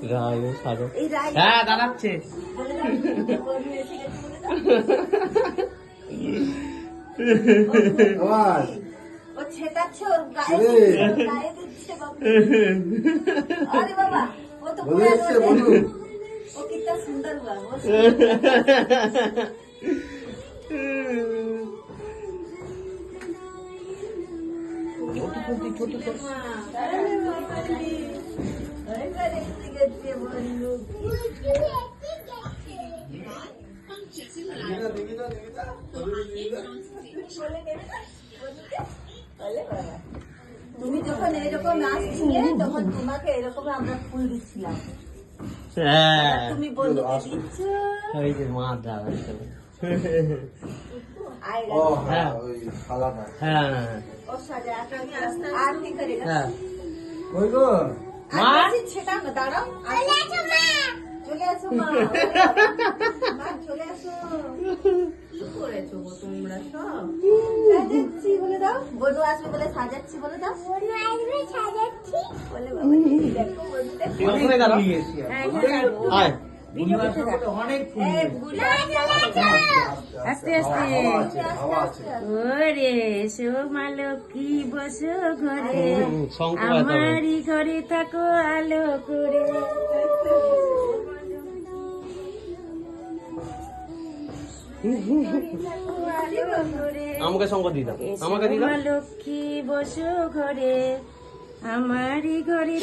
রায় সাজো হ্যাঁ দাঁড়াচ্ছে ও ছেটাচ্ছে ওর গায়ে দিচ্ছে আরে বাবা ও তো পুরো ও কিतना সুন্দর हुआ वो छोटी তুমি যখন এরকম আসছিলে তখন তোমাকে এরকম আমরা ফুল দিচ্ছিলাম তুমি বলতে দিচ্ছ ওই যে মা দাঁড়া হ্যাঁ হ্যাঁ और साजा आरती करेगा হ্যাঁ ওই গো আরতি সেটা না দাঁড়াও চলে আসো মা চলে আসো কি করেছো গো তোমরা সব সাজাচ্ছি বলে দাও বনু আসবে বলে সাজাচ্ছি বলে দাও বনু আসবে সাজাচ্ছি বলে বাবা দেখো বনু দেখো ওখানে দাঁড়াও আয় অনেক আস্তে আস্তে ওরে এসো মা লক্ষ্মী বসো ঘরে আমারই ঘরে থাকো আলো করে আমাকে সঙ্গ দিয়ে দাও আমাকে দিয়ে দাও মা লক্ষ্মী বসো ঘরে আমারই ঘরে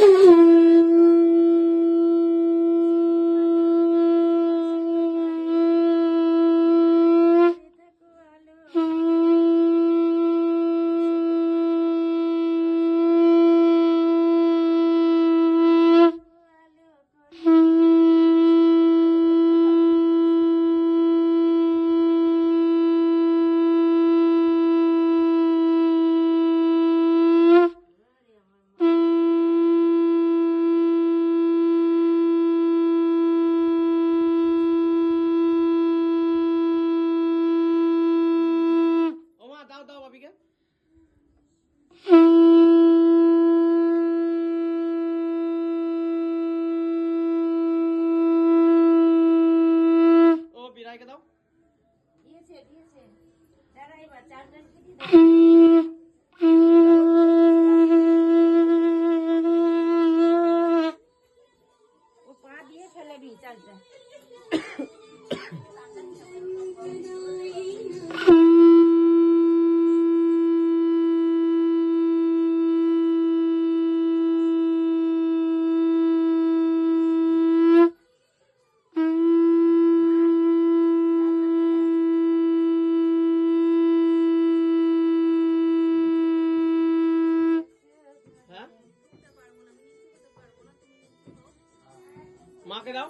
মাকে দাও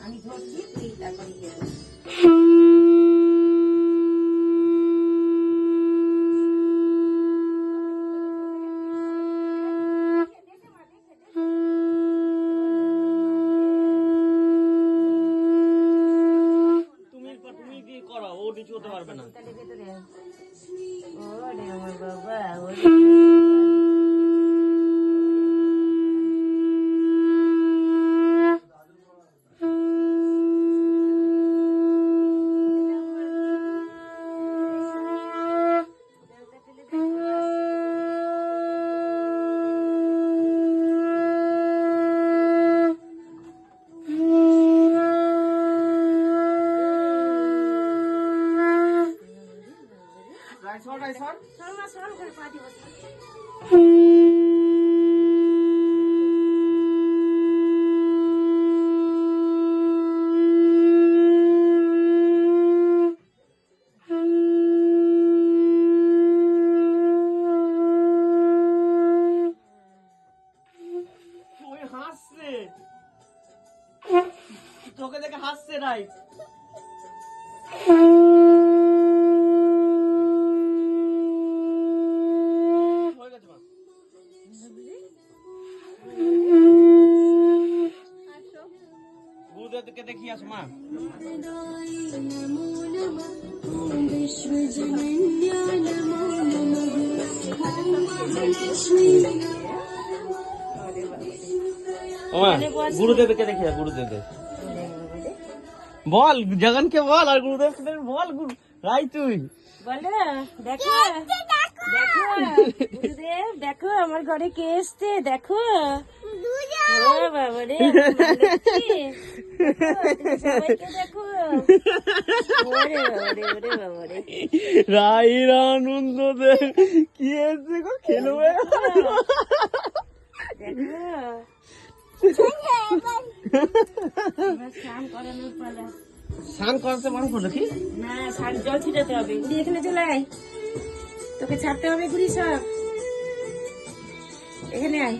আমি ধরছি তুই তারপরে গিয়ে তুমি কি করো ও নিচু হতে পারবে না ওরে আমার বাবা ওরে তোকে দেখে হাসছে রাই গুরুদেবকে দেখি আসো মা ওমা এখানে বস। গুরুদেবকে দেখি গুরুদেবকে বল, জগনকে বল আর গুরুদেবকে বল। রাই তুই বলো, দেখো দেখো গুরুদেব, দেখো আমার ঘরে কে এসছে, দেখো। ও বাবা রে, আমার মা লক্ষ্মী। দেখো, তুমি সবাইকে দেখো। ওরে বাবা রে, ওরে বাবা রে। রাইর আনন্দ দে কি এসে গো খেলবে। দেখো এবার স্নান করানোর পালা। স্নান করতে মানুষ নাকি? না, স্নান জল ছিটাতে হবে। গুড়ি এখানে চলে আয়, তোকে ছাড়তে হবে গুড়ি সব। এখানে আয়।